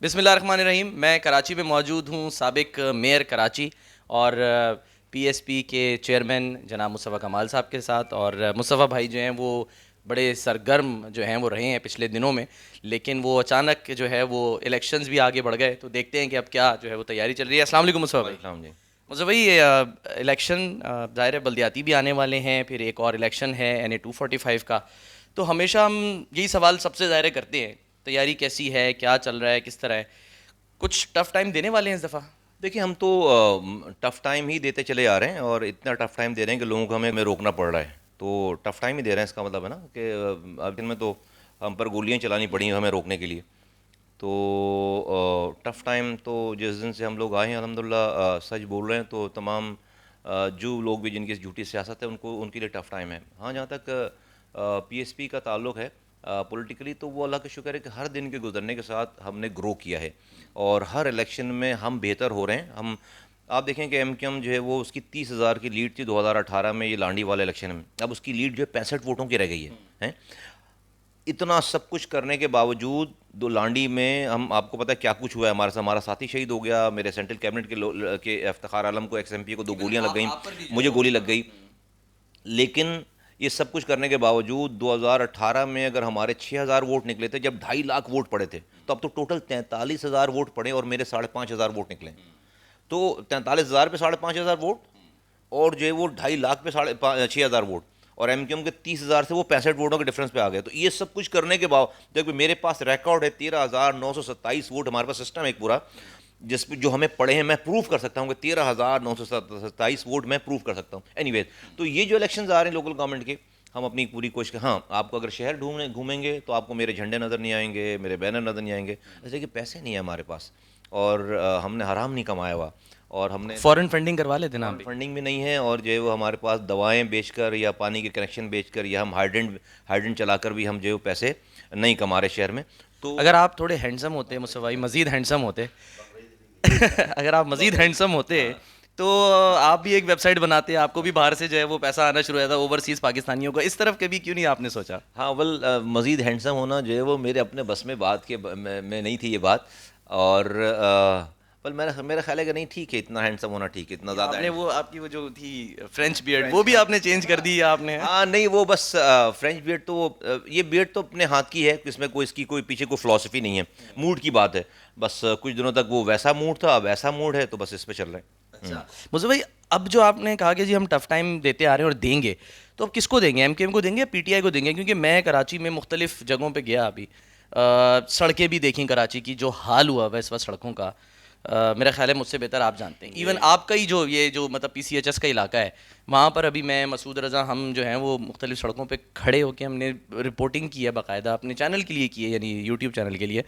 بسم اللہ الرحمن الرحیم. میں کراچی میں موجود ہوں، سابق میئر کراچی اور پی ایس پی کے چیئرمین جناب مصطفیٰ کمال صاحب کے ساتھ. اور مصطفیٰ بھائی جو ہیں وہ بڑے سرگرم جو ہیں وہ رہے ہیں پچھلے دنوں میں، لیکن وہ اچانک جو ہے وہ الیکشنز بھی آگے بڑھ گئے، تو دیکھتے ہیں کہ اب کیا جو ہے وہ تیاری چل رہی ہے. السلام علیکم مصطفیٰ بھائی. السلام جی. مصطفیٰ بھائی، الیکشن ظاہر ہے بلدیاتی بھی آنے والے ہیں، پھر ایک اور الیکشن ہے NA 245 کا. تو ہمیشہ ہم یہی سوال سب سے ظاہر کرتے ہیں، تیاری کیسی ہے، کیا چل رہا ہے، کس طرح ہے؟ کچھ ٹف ٹائم دینے والے ہیں اس دفعہ؟ دیکھیے ہم تو ٹف ٹائم ہی دیتے چلے آ رہے ہیں، اور اتنا ٹف ٹائم دے رہے ہیں کہ لوگوں کو ہمیں روکنا پڑ رہا ہے. تو ٹف ٹائم ہی دے رہے ہیں، اس کا مطلب ہے نا کہ اب دن میں تو ہم پر گولیاں چلانی پڑی ہیں ہمیں روکنے کے لیے. تو ٹف ٹائم تو جس دن سے ہم لوگ آئے ہیں الحمدللہ سچ بول رہے ہیں، تو تمام جو لوگ بھی جن کی جھوٹی سیاست ہے ان کے لیے ٹف ٹائم ہے. ہاں جہاں تک پی ایس پی کا تعلق ہے پولیٹیکلی، تو وہ اللہ کا شکر ہے کہ ہر دن کے گزرنے کے ساتھ ہم نے گرو کیا ہے، اور ہر الیکشن میں ہم بہتر ہو رہے ہیں. آپ دیکھیں کہ MQM جو ہے وہ اس کی 30,000 کی لیڈ تھی 2018 میں، یہ لانڈی والے الیکشن میں. اب اس کی لیڈ جو ہے 65 ووٹوں کی رہ گئی ہے. اتنا سب کچھ کرنے کے باوجود دو لانڈی میں آپ کو پتہ ہے کیا کچھ ہوا ہے ہمارے ساتھ. ہمارا ساتھی شہید ہو گیا، میرے سینٹرل کیبنٹ کے افتخار عالم کو XMP کو 2 گولیاں لگ گئیں، مجھے گولی لگ گئی. لیکن یہ سب کچھ کرنے کے باوجود 2018 میں اگر ہمارے 6,000 ووٹ نکلے تھے جب 2.5 لاکھ ووٹ پڑے تھے، تو اب تو ٹوٹل 43,000 ووٹ پڑے اور میرے 5,500 ووٹ نکلے. تو 43,000 پہ 5,500 ووٹ، اور جو ہے وہ 2.5 لاکھ پہ 6,000 ووٹ، اور MQM کے 30,000 سے وہ 65 ووٹوں کے ڈفرینس پہ آ گئے. تو یہ سب کچھ کرنے کے باوجود دیکھ میرے پاس ریکارڈ ہے 13,927 ووٹ. ہمارے پاس سسٹم ہے ایک پورا جس پہ جو ہمیں پڑے ہیں، میں پروف کر سکتا ہوں کہ 13,927 ووٹ میں پروف کر سکتا ہوں. اینی ویز تو یہ جو الیکشنز آ رہے ہیں لوکل گورنمنٹ کے، ہم اپنی پوری کوشش ہاں آپ کو اگر شہر گھومیں گے تو آپ کو میرے جھنڈے نظر نہیں آئیں گے، میرے بینر نظر نہیں آئیں گے، جیسے کہ پیسے نہیں ہیں ہمارے پاس، اور ہم نے حرام نہیں کمایا ہوا، اور ہم نے فورن فنڈنگ کروا لیتے نا آپ بھی؟ فنڈنگ بھی نہیں ہے، اور جو ہے وہ ہمارے پاس دوائیں بیچ کر یا پانی کے کنیکشن بیچ کر یا ہم ہائیڈرنٹ چلا کر بھی ہم جو ہے وہ پیسے نہیں کما رہے شہر میں. تو اگر آپ تھوڑے ہینڈسم ہوتے مصطفیٰ بھائی، مزید ہینڈسم ہوتے اگر آپ مزید ہینڈسم ہوتے تو آپ بھی ایک ویب سائٹ بناتے، آپ کو بھی باہر سے جو ہے وہ پیسہ آنا شروع ہوا تھا اوورسیز پاکستانیوں کو. اس طرف کبھی کیوں نہیں آپ نے سوچا؟ ہاں مزید ہینڈسم ہونا جو ہے وہ میرے اپنے بس میں بات کے میں نہیں تھی یہ بات. اور میرا خیال ہے کہ نہیں ٹھیک ہے، اتنا ہینڈسم ہونا ٹھیک ہے، اتنا زیادہ آپ نے وہ آپ کی وہ جو تھی فرینچ بیئرڈ وہ بھی آپ نے چینج کر دی آپ نے؟ ہاں نہیں وہ بس فرینچ بیئرڈ تو یہ بیئرڈ تو اپنے ہاتھ کی ہے، اس میں کوئی اس کی کوئی پیچھے کوئی فلاسفی نہیں ہے، موڈ کی بات ہے. بس کچھ دنوں تک وہ ویسا موڈ تھا، اب ایسا موڈ ہے، تو بس اس پہ چل رہے ہیں. اچھا مصطفیٰ بھائی، اب جو آپ نے کہا کہ جی ہم ٹف ٹائم دیتے آ رہے ہیں اور دیں گے، تو اب کس کو دیں گے؟ MQM کو دیں گے یا PTI کو دیں گے؟ کیونکہ میں کراچی میں مختلف جگہوں پہ گیا ابھی، سڑکیں بھی دیکھیں کراچی کی، جو حال ہوا ہوا ہے اس وقت سڑکوں کا، میرا خیال ہے مجھ سے بہتر آپ جانتے ہیں. ایون آپ کا ہی جو یہ جو مطلب PCHS کا علاقہ ہے، وہاں پر ابھی میں مسعود رضا ہم جو ہیں وہ مختلف سڑکوں پہ کھڑے ہو کے ہم نے رپورٹنگ کی ہے باقاعدہ، اپنے چینل کے لیے کی ہے، یعنی YouTube چینل کے لیے.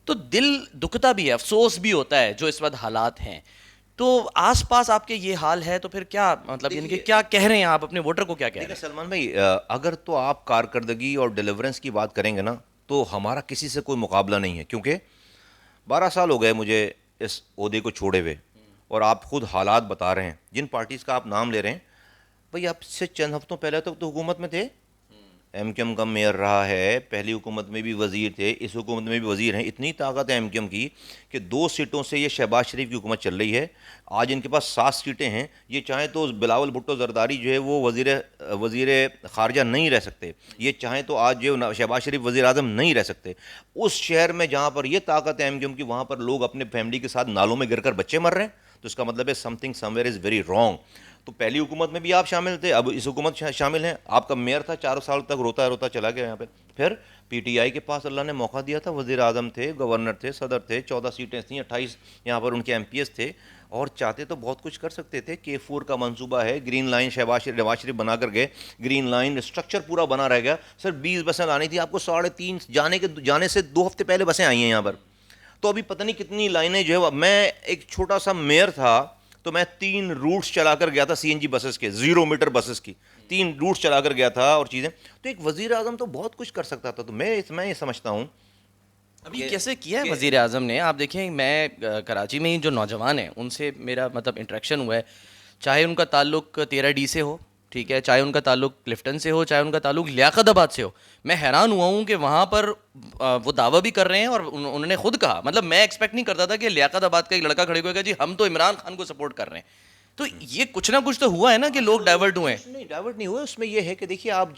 تو دل دکھتا بھی ہے، افسوس بھی ہوتا ہے جو اس وقت حالات ہیں. تو آس پاس آپ کے یہ حال ہے، تو پھر کیا مطلب یعنی کہ کیا کہہ رہے ہیں آپ اپنے ووٹر کو، کیا کہہ رہے دیکھیں ہیں؟ سلمان بھائی، اگر تو آپ کارکردگی اور ڈیلیورنس کی بات کریں گے نا، تو ہمارا کسی سے کوئی مقابلہ نہیں ہے. کیونکہ 12 سال ہو گئے مجھے اس عہدے کو چھوڑے ہوئے، اور آپ خود حالات بتا رہے ہیں جن پارٹیز کا آپ نام لے رہے ہیں. بھائی آپ سے چند ہفتوں پہلے تک تو حکومت میں تھے، MQM کا میئر رہا ہے، پہلی حکومت میں بھی وزیر تھے، اس حکومت میں بھی وزیر ہیں. اتنی طاقت ہے MQM کی کہ 2 سیٹوں سے یہ شہباز شریف کی حکومت چل رہی ہے. آج ان کے پاس 7 سیٹیں ہیں. یہ چاہیں تو بلاول بھٹو زرداری جو ہے وہ وزیر خارجہ نہیں رہ سکتے. یہ چاہیں تو آج جو شہباز شریف وزیر اعظم نہیں رہ سکتے. اس شہر میں جہاں پر یہ طاقت ہے MQM کی، وہاں پر لوگ اپنے فیملی کے ساتھ نالوں میں گر کر بچے مر رہے ہیں. تو اس کا مطلب ہے some thing some where is very wrong. تو پہلی حکومت میں بھی آپ شامل تھے، اب اس حکومت شامل ہیں. آپ کا میئر تھا 4 سال تک، روتا روتا چلا گیا یہاں پہ. پھر PTI کے پاس اللہ نے موقع دیا تھا، وزیر اعظم تھے، گورنر تھے، صدر تھے، 14 سیٹیں تھیں، 28 یہاں پر ان کے MPs تھے، اور چاہتے تو بہت کچھ کر سکتے تھے. K4 کا منصوبہ ہے، گرین لائن نواز شریف بنا کر گئے، گرین لائن اسٹرکچر پورا بنا رہ گیا. سر 20 بسیں لانی تھی آپ کو، 3.5 جانے سے 2 ہفتے پہلے بسیں آئی ہیں یہاں پر. تو ابھی پتہ نہیں کتنی لائنیں جو ہے. میں ایک چھوٹا سا میئر تھا تو میں 3 روٹس چلا کر گیا تھا CNG بسز کے، 0 میٹر بسز کی 3 روٹس چلا کر گیا تھا اور چیزیں. تو ایک وزیر اعظم تو بہت کچھ کر سکتا تھا. تو میں یہ سمجھتا ہوں ابھی کیسے کیا ہے وزیر اعظم نے. آپ دیکھیں میں کراچی میں ہی جو نوجوان ہیں ان سے میرا مطلب انٹریکشن ہوا ہے، چاہے ان کا تعلق 13D سے ہو، ٹھیک ہے, چاہے ان کا تعلق کلفٹن سے ہو, چاہے ان کا تعلق لیاقت آباد سے ہو. میں حیران ہوا ہوں کہ وہاں پر وہ دعویٰ بھی کر رہے ہیں, اور انہوں نے خود کہا, مطلب میں ایکسپیکٹ نہیں کرتا تھا کہ لیاقت آباد کا ایک لڑکا کھڑے ہوئے گا جی ہم تو عمران خان کو سپورٹ کر رہے ہیں. تو یہ کچھ نہ کچھ تو ہوا ہے نا کہ لوگ ڈائیورٹ ہوئے ہیں. نہیں, ڈائیورٹ نہیں ہوئے. اس میں یہ ہے کہ دیکھیے آپ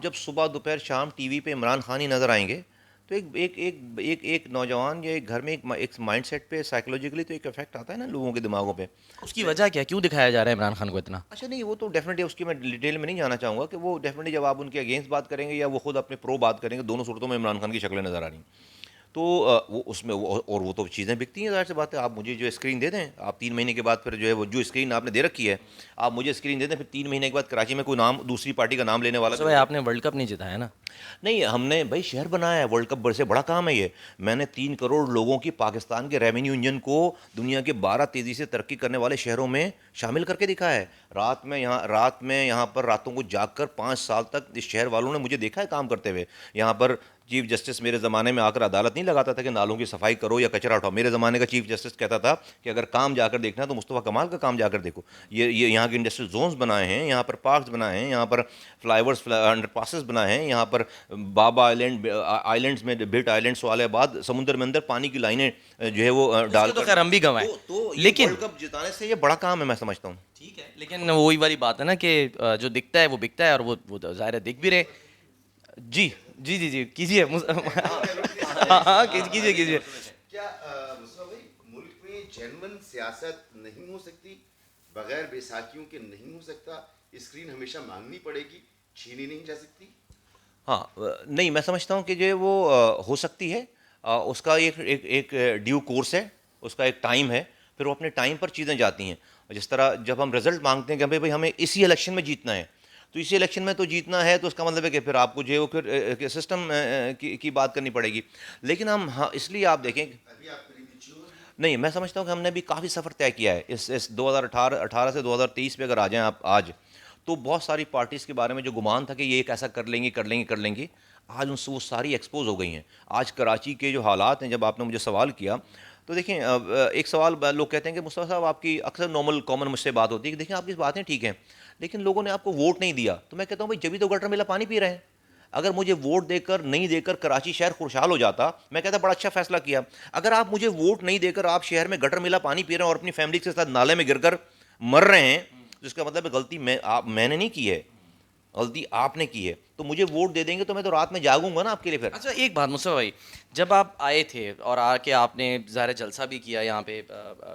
جب صبح دوپہر شام ٹی وی پہ عمران خان ہی نظر آئیں گے تو ایک نوجوان یا ایک گھر میں ایک مائنڈ سیٹ پہ سائیکولوجیکلی تو ایک افیکٹ آتا ہے نا لوگوں کے دماغوں پہ. اس کی وجہ کیا, کیوں دکھایا جا رہا ہے عمران خان کو اتنا؟ اچھا نہیں, وہ تو ڈیفینیٹلی اس کی میں ڈیٹیل میں نہیں جانا چاہوں گا کہ وہ ڈیفینیٹلی جب آپ ان کے اگینسٹ بات کریں گے یا وہ خود اپنے پرو بات کریں گے, دونوں صورتوں میں عمران خان کی شکلیں نظر آ رہی ہیں. تو وہ اس میں اور وہ تو چیزیں بکتی ہیں, ظاہر سی بات ہے. آپ مجھے جو اسکرین دے دیں, آپ 3 مہینے کے بعد پھر جو ہے وہ جو اسکرین آپ نے دے رکھی ہے آپ مجھے اسکرین دے دیں, پھر 3 مہینے کے بعد کراچی میں کوئی نام دوسری پارٹی کا نام لینے والا بھائی آپ نے ورلڈ کپ نہیں جیتا ہے نا. نہیں, ہم نے بھائی شہر بنایا ہے, ورلڈ کپ بڑے سے بڑا کام ہے یہ. میں نے 3 کروڑ لوگوں کی پاکستان کے ریونیو انجن کو دنیا کے 12 تیزی سے ترقی کرنے والے شہروں میں شامل کر کے دکھایا ہے. رات میں یہاں پر راتوں کو جاگ کر 5 سال تک اس شہر والوں نے مجھے دیکھا ہے کام کرتے ہوئے. یہاں پر چیف جسٹس میرے زمانے میں آ کر عدالت نہیں لگاتا تھا کہ نالوں کی صفائی کرو یا کچرا اٹھاؤ. میرے زمانے کا چیف جسٹس کہتا تھا کہ اگر کام جا کر دیکھنا ہے تو مصطفیٰ کمال کا کام جا کر دیکھو. یہ یہاں کے انڈسٹریل زونز بنائے ہیں, یہاں پر پارکس بنائے ہیں, یہاں پر فلائی اوورس انڈر پاسز بنائے ہیں, یہاں پر بابا آئلینڈس میں بٹ آئلینڈس والے بعد سمندر میں اندر پانی کی لائنیں جو ہے وہ ڈال کر, تو خیر ہم بھی گنوائے, لیکن ورلڈ کپ جتانے سے یہ بڑا کام ہے میں سمجھتا ہوں. ٹھیک ہے, لیکن وہی والی بات ہے نا کہ جو دکھتا ہے وہ بکتا ہے, اور وہ ظاہر ہے دکھ بھی رہے. جی جی جی جی کیجیے, ہاں کیجیے. کیا مصطفیٰ بھائی ملک میں جینون سیاست نہیں ہو سکتی, بغیر بیساکھیوں کے نہیں ہو سکتا, اسکرین ہمیشہ مانگنی پڑے گی, چھینی نہیں جا سکتی؟ ہاں نہیں, میں سمجھتا ہوں کہ جو وہ ہو سکتی ہے, اس کا ایک ڈیو کورس ہے, اس کا ایک ٹائم ہے, پھر وہ اپنے ٹائم پر چیزیں جاتی ہیں. جس طرح جب ہم رزلٹ مانگتے ہیں کہ بھائی ہمیں اسی الیکشن میں جیتنا ہے, تو اسی الیکشن میں تو جیتنا ہے, تو اس کا مطلب ہے کہ پھر آپ کو جو ہے وہ پھر سسٹم کی بات کرنی پڑے گی. لیکن ہم اس لیے آپ دیکھیں نہیں, میں سمجھتا ہوں کہ ہم نے بھی کافی سفر طے کیا ہے اس 2018 سے 2023 پہ. اگر آ جائیں آپ آج, تو بہت ساری پارٹیز کے بارے میں جو گمان تھا کہ یہ ایسا کر لیں گے, آج ان سے وہ ساری ایکسپوز ہو گئی ہیں. آج کراچی کے جو حالات ہیں, جب آپ نے مجھے سوال کیا تو دیکھیں, ایک سوال لوگ کہتے ہیں کہ مصطفیٰ صاحب آپ کی اکثر نارمل کامن مجھ سے بات ہوتی ہے کہ دیکھیں آپ کی باتیں ٹھیک ہیں لیکن لوگوں نے آپ کو ووٹ نہیں دیا. تو میں کہتا ہوں بھائی جبھی تو گٹر میلا پانی پی رہے ہیں. اگر مجھے ووٹ دے کر نہیں دے کر کراچی شہر خوشحال ہو جاتا, میں کہتا بڑا اچھا فیصلہ کیا. اگر آپ مجھے ووٹ نہیں دے کر آپ شہر میں گٹر میلا پانی پی رہے ہیں اور اپنی فیملی کے ساتھ نالے میں گر کر مر رہے ہیں, تو اس کا مطلب ہے غلطی میں نے نہیں کی ہے, غلطی آپ نے کی ہے. تو مجھے ووٹ دے دیں گے تو میں تو رات میں جاگوں گا نا آپ کے لیے. پھر اچھا ایک بات مصطفیٰ بھائی, جب آپ آئے تھے اور آ کے آپ نے ظاہر جلسہ بھی کیا یہاں پہ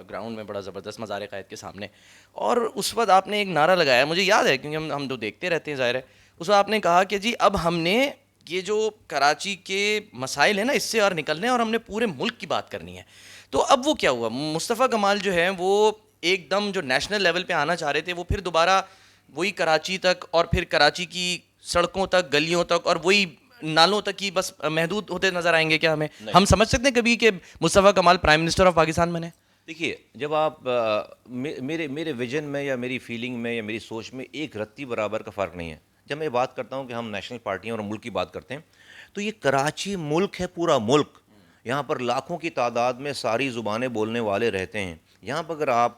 گراؤنڈ میں بڑا زبردست مزار قائد کے سامنے, اور اس وقت آپ نے ایک نعرہ لگایا, مجھے یاد ہے کیونکہ ہم تو دیکھتے رہتے ہیں ظاہر ہے. اس وقت آپ نے کہا کہ جی اب ہم نے یہ جو کراچی کے مسائل ہیں نا اس سے اور نکلنے ہیں, اور ہم نے پورے ملک کی بات کرنی ہے. تو اب وہ کیا ہوا, مصطفیٰ کمال جو ہیں وہ ایک دم جو نیشنل لیول پہ آنا چاہ رہے تھے, وہ پھر دوبارہ وہی کراچی تک اور پھر کراچی کی سڑکوں تک, گلیوں تک اور وہی نالوں تک ہی بس محدود ہوتے نظر آئیں گے کیا ہمیں؟ ہم سمجھ سکتے ہیں کبھی کہ مصطفیٰ کمال پرائم منسٹر آف پاکستان بنے؟ دیکھیے, جب آپ میرے ویژن میں یا میری فیلنگ میں یا میری سوچ میں ایک رتی برابر کا فرق نہیں ہے. جب میں بات کرتا ہوں کہ ہم نیشنل پارٹیاں اور ملک کی بات کرتے ہیں, تو یہ کراچی ملک ہے, پورا ملک. یہاں پر لاکھوں کی تعداد میں ساری زبانیں بولنے والے رہتے ہیں. یہاں پر اگر آپ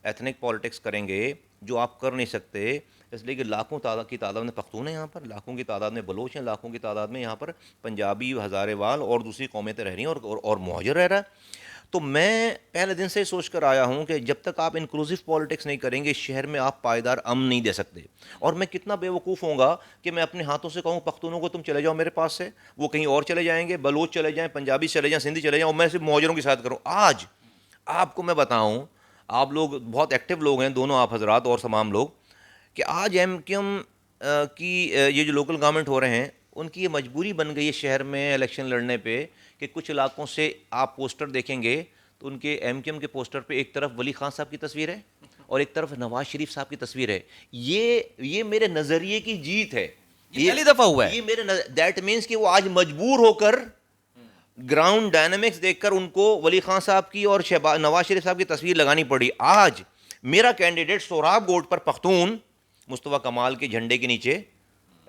ایتھنک پالیٹکس کریں گے, جو آپ کر نہیں سکتے, اس لیے کہ لاکھوں کی تعداد میں پختون ہیں, یہاں پر لاکھوں کی تعداد میں بلوچ ہیں, لاکھوں کی تعداد میں یہاں پر پنجابی, ہزارے وال اور دوسری قومیں رہ رہی ہیں, اور مہاجر رہ رہا ہے. تو میں پہلے دن سے سوچ کر آیا ہوں کہ جب تک آپ انکلوسیو پالیٹکس نہیں کریں گے, شہر میں آپ پائیدار امن نہیں دے سکتے. اور میں کتنا بے وقوف ہوں گا کہ میں اپنے ہاتھوں سے کہوں پختونوں کو تم چلے جاؤ میرے پاس سے, وہ کہیں اور چلے جائیں گے, بلوچ چلے جائیں, پنجابی چلے جائیں, سندھی چلے جائیں, اور میں صرف مہاجروں کے ساتھ کروں. آج آپ کو میں بتاؤں, آپ لوگ بہت ایکٹیو لوگ ہیں دونوں آپ حضرات اور تمام لوگ, کہ آج ایم کیو ایم کی یہ جو لوکل گورنمنٹ ہو رہے ہیں, ان کی یہ مجبوری بن گئی ہے شہر میں الیکشن لڑنے پہ کہ کچھ علاقوں سے آپ پوسٹر دیکھیں گے تو ان کے ایم کیو ایم کے پوسٹر پہ ایک طرف ولی خان صاحب کی تصویر ہے اور ایک طرف نواز شریف صاحب کی تصویر ہے. یہ میرے نظریے کی جیت ہے. یہ پہلی دفعہ ہوا ہے. یہ میرے دیٹ مینس کہ وہ آج مجبور ہو کر گراؤنڈ ڈائنامکس دیکھ کر ان کو ولی خان صاحب کی اور نواز شریف صاحب کی تصویر لگانی پڑی. آج میرا کینڈیڈیٹ سوراب گوٹ پر پختون مصطفیٰ کمال کے جھنڈے کے نیچے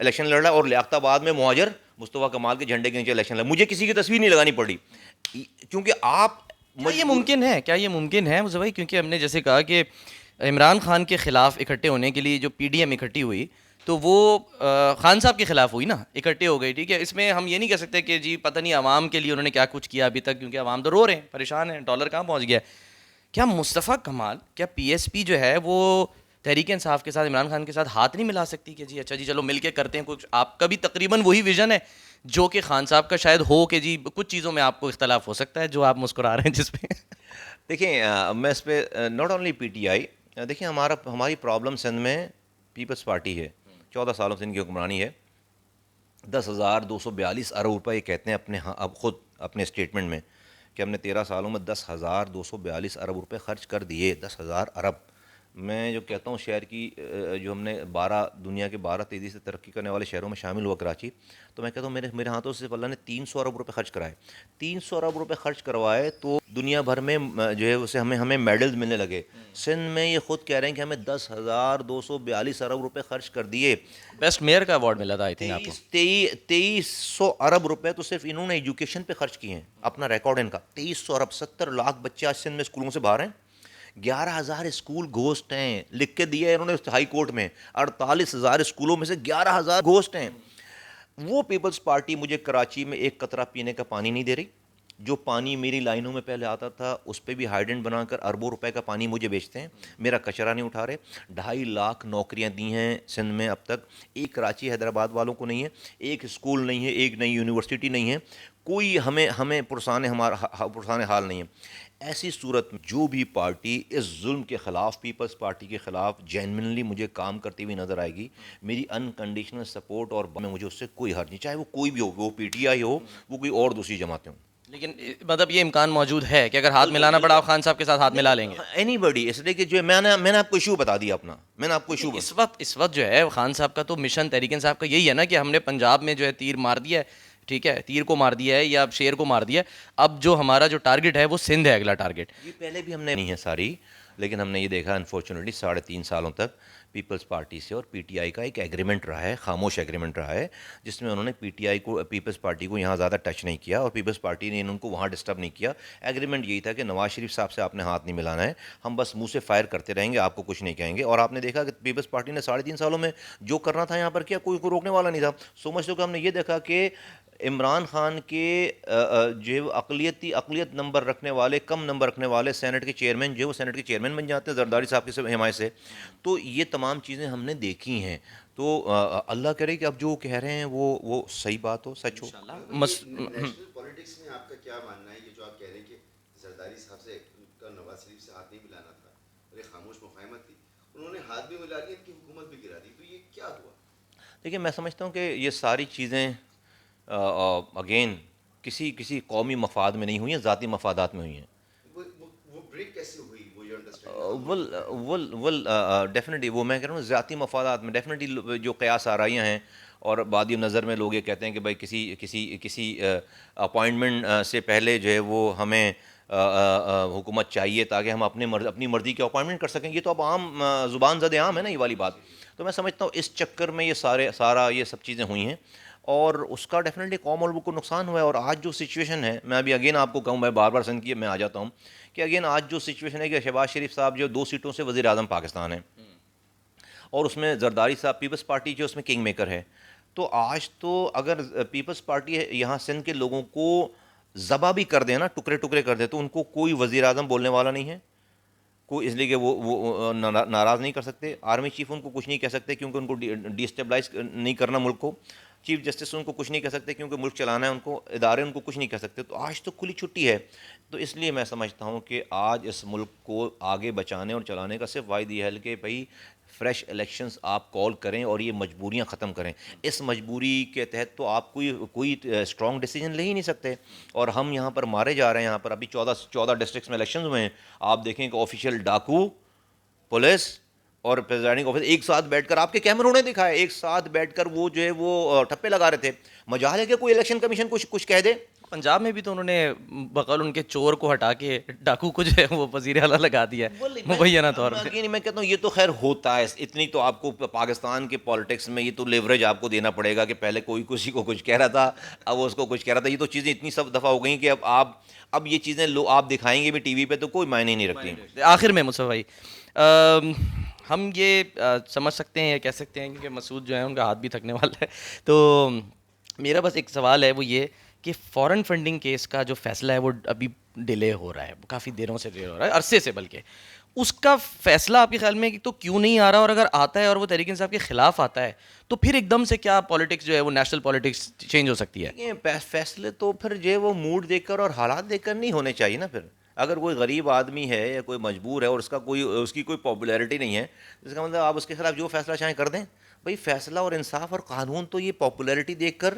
الیکشن لڑ رہا ہے, اور لیاقت آباد میں مہاجر مصطفیٰ کمال کے جھنڈے کے نیچے الیکشن لڑا. مجھے کسی کی تصویر نہیں لگانی پڑی, کیونکہ آپ کیا یہ ممکن ہے مصطفیٰ بھائی؟ کیونکہ ہم نے جیسے کہا کہ عمران خان کے خلاف اکٹھے ہونے کے لیے جو پی ڈی ایم اکٹھی ہوئی تو وہ خان صاحب کے خلاف ہوئی نا، اکٹھے ہو گئی، ٹھیک ہے. اس میں ہم یہ نہیں کہہ سکتے کہ جی پتہ نہیں عوام کے لیے انہوں نے کیا کچھ کیا ابھی تک، کیونکہ عوام تو رو رہے ہیں، پریشان ہیں، ڈالر کہاں پہنچ گیا ہے. کیا مصطفیٰ کمال، کیا پی ایس پی جو ہے وہ تحریک انصاف کے ساتھ عمران خان کے ساتھ ہاتھ نہیں ملا سکتی کہ جی اچھا جی چلو مل کے کرتے ہیں کچھ؟ آپ کا بھی تقریباً وہی ویژن ہے جو کہ خان صاحب کا شاید ہو، کہ جی کچھ چیزوں میں آپ کو اختلاف ہو سکتا ہے جو آپ مسکرا رہے ہیں جس پہ. دیکھیں میں اس پہ not only P T I, دیکھیں ہماری پرابلم سندھ میں پیپلز پارٹی ہے، 14 سالوں سے ان کی حکمرانی ہے. 10,242 ارب روپے یہ کہتے ہیں اپنے اب خود اپنے اسٹیٹمنٹ میں کہ ہم نے 13 سالوں میں 10,242 ارب روپے خرچ کر دیے. 10,000 ارب. میں جو کہتا ہوں شہر کی جو ہم نے دنیا کے 12 تیزی سے ترقی کرنے والے شہروں میں شامل ہوا کراچی، تو میں کہتا ہوں میرے ہاتھوں سے اللہ نے 300 ارب روپے خرچ کرائے. 300 ارب روپے خرچ کروائے تو دنیا بھر میں جو ہے اسے ہمیں میڈلز ملنے لگے. سندھ میں یہ خود کہہ رہے ہیں کہ ہمیں 10,242 ارب روپے خرچ کر دیے. بیسٹ میئر کا ایوارڈ ملا تھا آئی تھنک آپ کو. 2300 ارب روپے تو صرف انہوں نے ایجوکیشن پہ خرچ کیے ہیں. اپنا ریکارڈ ان کا 2300 ارب. 70 لاکھ بچے آج سندھ میں اسکولوں سے باہر ہیں. 11,000 اسکول گھوسٹ ہیں، لکھ کے دیا ہے انہوں نے ہائی کورٹ میں. 48,000 اسکولوں میں سے 11,000 گھوسٹ ہیں. وہ پیپلز پارٹی مجھے کراچی میں ایک قطرہ پینے کا پانی نہیں دے رہی. جو پانی میری لائنوں میں پہلے آتا تھا اس پہ بھی ہائیڈنٹ بنا کر اربوں روپے کا پانی مجھے بیچتے ہیں. میرا کچرا نہیں اٹھا رہے. 2.5 لاکھ نوکریاں دی ہیں سندھ میں اب تک. ایک کراچی حیدرآباد والوں کو نہیں ہے. ایک اسکول نہیں ہے، ایک نئی یونیورسٹی نہیں ہے. کوئی ہمیں پرسان حال نہیں ہے. ایسی صورت میں جو بھی پارٹی اس ظلم کے خلاف، پیپلز پارٹی کے خلاف جینوینلی مجھے کام کرتی ہوئی نظر آئے گی، میری انکنڈیشنل سپورٹ اور مجھے اس سے کوئی حرج نہیں، چاہے وہ کوئی بھی ہو، وہ پی ٹی آئی ہو، وہ کوئی اور دوسری جماعتیں ہوں. لیکن مطلب یہ امکان موجود ہے کہ اگر ہاتھ ملانا پڑا آپ خان صاحب کے ساتھ ہاتھ ملا لیں گے. اینی بڈی. اس لیے کہ جو میں نے آپ کو ایشو بتا دیا اپنا. میں نے آپ کو ایشو اس وقت جو ہے خان صاحب کا تو مشن تحریک انصاف کا یہی ہے نا کہ ہم نے پنجاب میں جو ہے تیر مار دیا ہے، ٹھیک ہے، تیر کو مار دیا ہے یا شیر کو مار دیا ہے. اب جو ہمارا جو ٹارگٹ ہے وہ سندھ ہے، اگلا ٹارگٹ. یہ پہلے بھی ہم نے نہیں ہے ساری، لیکن ہم نے یہ دیکھا انفارچونیٹلی 3.5 سالوں تک پیپلز پارٹی سے اور پی ٹی آئی کا ایک ایگریمنٹ رہا ہے، خاموش ایگریمنٹ رہا ہے، جس میں انہوں نے پی ٹی آئی کو، پیپلز پارٹی کو یہاں زیادہ ٹچ نہیں کیا اور پیپلز پارٹی نے ان کو وہاں ڈسٹرب نہیں کیا. ایگریمنٹ یہی تھا کہ نواز شریف صاحب سے آپ نے ہاتھ نہیں ملانا ہے، ہم بس منہ سے فائر کرتے رہیں گے، آپ کو کچھ نہیں کہیں گے. اور آپ نے دیکھا کہ پیپلز پارٹی نے 3.5 سالوں میں جو کرنا تھا یہاں پر کیا، کوئی روکنے والا نہیں تھا. سو مچ تو کہ ہم نے یہ دیکھا کہ عمران خان کے جو اقلیت نمبر رکھنے والے، کم نمبر رکھنے والے سینٹ کے چیئرمین جو وہ سینٹ کے چیئرمین بن جاتے ہیں زرداری صاحب کی حمایت سے. تو یہ تمام چیزیں ہم نے دیکھی ہیں. تو اللہ کرے کہ اب جو کہہ رہے ہیں وہ صحیح بات ہو، سچ ہو. نیشنل پولیٹکس میں آپ کا کیا ماننا ہے؟ یہ جو آپ کہہ رہے ہیں کہ زرداری صاحب سے کا نواز شریف سے ہاتھ نہیں ملانا تھا اور ایک خاموش مفاہمت تھی، انہوں نے ہاتھ بھی ملا لیا، ان کی حکومت بھی گرا دی، تو یہ کیا ہوا؟ دیکھیے میں سمجھتا ہوں کہ یہ ساری چیزیں اگین کسی قومی مفاد میں نہیں ہوئی ہیں، ذاتی مفادات میں ہوئی ہیں. وہ بریک کیسے ہوئی؟ وہ یہ انڈرسٹینڈ ڈیفینیٹلی وہ میں کہہ رہا ہوں ذاتی مفادات میں ڈیفینیٹلی جو قیاس آرائیاں ہیں. اور بادی نظر میں لوگ یہ کہتے ہیں کہ بھائی کسی اپوائنٹمنٹ سے پہلے جو ہے وہ ہمیں حکومت چاہیے تاکہ ہم اپنی مرضی کے اپوائنٹمنٹ کر سکیں. یہ تو اب عام زبان زد عام ہے نا یہ والی بات. تو میں سمجھتا ہوں اس چکر میں یہ یہ سب چیزیں ہوئی ہیں اور اس کا ڈیفینیٹلی قوم اور ملک کو نقصان ہوا ہے. اور آج جو سچویشن ہے، میں ابھی اگین آپ کو کہوں، میں بار سند کی میں آ جاتا ہوں کہ اگین آج جو سچویشن ہے کہ شہباز شریف صاحب جو 2 سیٹوں سے وزیر اعظم پاکستان ہیں اور اس میں زرداری صاحب پیپلز پارٹی جو اس میں کنگ میکر ہے. تو آج تو اگر پیپلز پارٹی یہاں سندھ کے لوگوں کو ذبح بھی کر دیں نا، ٹکڑے ٹکڑے کر دے، تو ان کو کوئی وزیر اعظم بولنے والا نہیں ہے کوئی، اس لیے کہ وہ ناراض نہیں کر سکتے. آرمی چیف ان کو کچھ نہیں کہہ سکتے کیونکہ ان کو ڈی اسٹیبلائز نہیں کرنا ملک کو. چیف جسٹس ان کو کچھ نہیں کہہ سکتے کیونکہ ملک چلانا ہے ان کو. ادارے ان کو کچھ نہیں کہہ سکتے. تو آج تو کھلی چھٹی ہے. تو اس لیے میں سمجھتا ہوں کہ آج اس ملک کو آگے بچانے اور چلانے کا صرف واحد یہ حل کہ بھائی فریش الیکشنز آپ کال کریں اور یہ مجبوریاں ختم کریں. اس مجبوری کے تحت تو آپ کوئی اسٹرانگ ڈیسیجن لے ہی نہیں سکتے. اور ہم یہاں پر مارے جا رہے ہیں. یہاں پر ابھی 14 ڈسٹرکٹس میں الیکشنز ہوئے ہیں. آپ دیکھیں کہ آفیشیل ڈاکو، پولیس اور پریزائڈنگ آفیسر ایک ساتھ بیٹھ کر، آپ کے کیمروں نے دکھائے، ایک ساتھ بیٹھ کر وہ جو ہے وہ ٹھپے لگا رہے تھے. مجال ہے کہ کوئی الیکشن کمیشن کچھ کہہ دے. پنجاب میں بھی تو انہوں نے بقول ان کے چور کو ہٹا کے ڈاکو کو جو ہے وہ وزیر اعلیٰ لگا دیا ہے مبینہ طور پہ. میں کہتا ہوں یہ تو خیر ہوتا ہے. اتنی تو آپ کو پاکستان کے پالیٹکس میں یہ تو لیوریج آپ کو دینا پڑے گا کہ پہلے کوئی کسی کو کچھ کہہ رہا تھا، اب وہ اس کو کچھ کہہ رہا تھا. یہ تو چیزیں اتنی سب دفعہ ہو گئیں کہ اب یہ چیزیں آپ دکھائیں گے بھی ٹی وی پہ تو کوئی معنی نہیں رکھتی. آخر میں مصطفیٰ بھائی ہم یہ سمجھ سکتے ہیں یا کہہ سکتے ہیں کیونکہ مسعود جو ہے ان کا ہاتھ بھی تھکنے والا ہے. تو میرا بس ایک سوال ہے وہ یہ کہ فورن فنڈنگ کیس کا جو فیصلہ ہے وہ ابھی ڈیلے ہو رہا ہے, کافی دنوں سے ڈیلے ہو رہا ہے, عرصے سے, بلکہ اس کا فیصلہ آپ کے خیال میں تو کیوں نہیں آ رہا, اور اگر آتا ہے اور وہ تحریک انصاف کے خلاف آتا ہے تو پھر ایک دم سے کیا پالیٹکس جو ہے وہ نیشنل پالیٹکس چینج ہو سکتی ہے؟ یہ فیصلے تو پھر جو ہے وہ موڈ دیکھ کر اور حالات دیکھ کر نہیں ہونے چاہیے نا. پھر اگر کوئی غریب آدمی ہے یا کوئی مجبور ہے اور اس کی کوئی پاپولیرٹی نہیں ہے, اس کا مطلب آپ اس کے خلاف جو فیصلہ چاہیں کر دیں. بھائی فیصلہ اور انصاف اور قانون تو یہ پاپولیرٹی دیکھ کر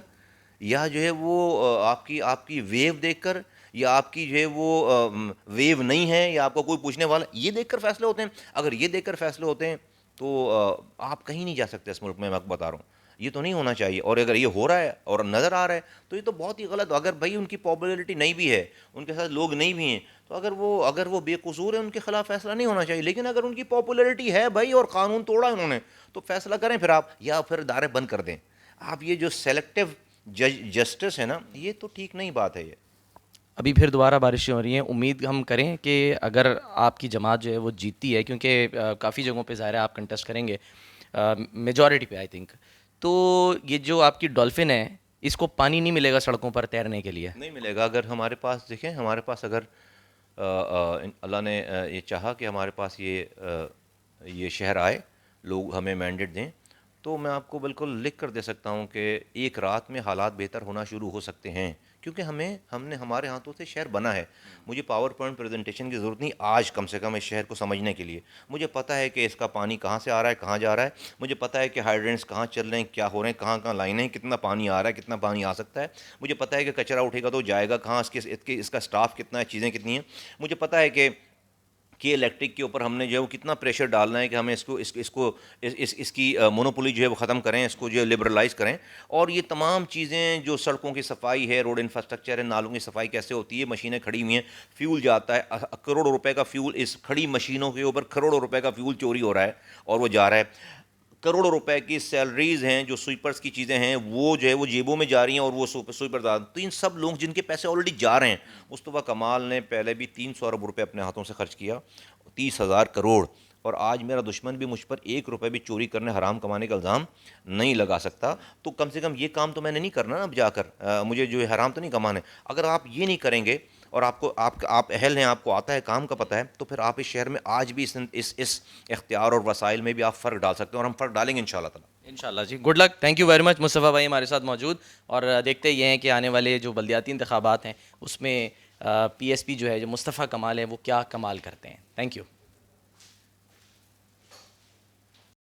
یا جو ہے وہ آپ کی ویو دیکھ کر یا آپ کی جو ہے وہ ویو نہیں ہے یا آپ کو کوئی پوچھنے والا, یہ دیکھ کر فیصلے ہوتے ہیں. اگر یہ دیکھ کر فیصلے ہوتے ہیں تو آپ کہیں نہیں جا سکتے اس ملک میں آپ بتا رہا ہوں. یہ تو نہیں ہونا چاہیے, اور اگر یہ ہو رہا ہے اور نظر آ رہا ہے تو یہ تو بہت ہی غلط. اگر بھائی ان کی پاپولیرٹی نہیں بھی ہے, ان کے ساتھ لوگ نہیں بھی ہیں, تو اگر وہ بے قصور ہیں ان کے خلاف فیصلہ نہیں ہونا چاہیے. لیکن اگر ان کی پاپولیرٹی ہے بھائی اور قانون توڑا انہوں نے, تو فیصلہ کریں پھر آپ, یا پھر ادارے بند کر دیں. آپ یہ جو سیلیکٹیو جسٹس ہے نا, یہ تو ٹھیک نہیں بات ہے. یہ ابھی پھر دوبارہ بارشیں ہو رہی ہیں, امید ہم کریں کہ اگر آپ کی جماعت جو ہے وہ جیتتی ہے, کیونکہ کافی جگہوں پہ ظاہر ہے آپ کنٹیسٹ کریں گے, میجورٹی پہ آئی تھنک, تو یہ جو آپ کی ڈولفن ہے اس کو پانی نہیں ملے گا سڑکوں پر تیرنے کے لیے؟ نہیں ملے گا. اگر ہمارے پاس دیکھیں, ہمارے پاس اگر اللہ نے یہ چاہا کہ ہمارے پاس یہ شہر آئے, لوگ ہمیں مینڈیٹ دیں, تو میں آپ کو بالکل لکھ کر دے سکتا ہوں کہ ایک رات میں حالات بہتر ہونا شروع ہو سکتے ہیں. کیونکہ ہم نے ہمارے ہاتھوں سے شہر بنا ہے. مجھے پاور پوائنٹ پریزنٹیشن کی ضرورت نہیں آج, کم سے کم اس شہر کو سمجھنے کے لیے. مجھے پتہ ہے کہ اس کا پانی کہاں سے آ رہا ہے, کہاں جا رہا ہے. مجھے پتہ ہے کہ ہائیڈرینٹس کہاں چل رہے ہیں, کیا ہو رہے ہیں, کہاں کہاں لائنیں ہیں, کتنا پانی آ رہا ہے, کتنا پانی آ سکتا ہے. مجھے پتہ ہے کہ کچرا اٹھے گا تو جائے گا کہاں, اس کا اسٹاف کتنا ہے, چیزیں کتنی ہیں. مجھے پتہ ہے کہ الیکٹرک کے اوپر ہم نے جو ہے وہ کتنا پریشر ڈالنا ہے کہ ہمیں اس کی مونوپولی جو ہے وہ ختم کریں, اس کو جو ہے لبرلائز کریں. اور یہ تمام چیزیں جو سڑکوں کی صفائی ہے, روڈ انفراسٹرکچر ہے, نالوں کی صفائی کیسے ہوتی ہے, مشینیں کھڑی ہوئی ہیں, فیول جاتا ہے, کروڑوں روپے کا فیول اس کھڑی مشینوں کے اوپر کروڑوں روپے کا فیول چوری ہو رہا ہے اور وہ جا رہا ہے. کروڑوں روپے کی سیلریز ہیں جو سویپرز کی چیزیں ہیں وہ جو ہے وہ جیبوں میں جا رہی ہیں, اور وہ سویپر تو ان سب لوگ جن کے پیسے آلریڈی جا رہے ہیں. مصطفیٰ کمال نے پہلے بھی 300 ارب روپے اپنے ہاتھوں سے خرچ کیا, 30,000 کروڑ, اور آج میرا دشمن بھی مجھ پر 1 روپے بھی چوری کرنے, حرام کمانے کا الزام نہیں لگا سکتا. تو کم سے کم یہ کام تو میں نے نہیں کرنا نا اب جا کر, مجھے جو ہے حرام تو نہیں کمانے. اگر آپ یہ نہیں کریں گے اور آپ اہل ہیں, آپ کو آتا ہے, کام کا پتہ ہے, تو پھر آپ اس شہر میں آج بھی اس اختیار اور وسائل میں بھی آپ فرق ڈال سکتے ہیں, اور ہم فرق ڈالیں گے انشاءاللہ تعالی. انشاءاللہ جی, good luck, thank you very much. Mustafa بھائی ہمارے ساتھ موجود, اور دیکھتے یہ ہیں کہ آنے والے جو بلدیاتی انتخابات ہیں اس میں پی ایس پی جو ہے, جو مصطفیٰ کمال ہے, وہ کیا کمال کرتے ہیں. Thank you.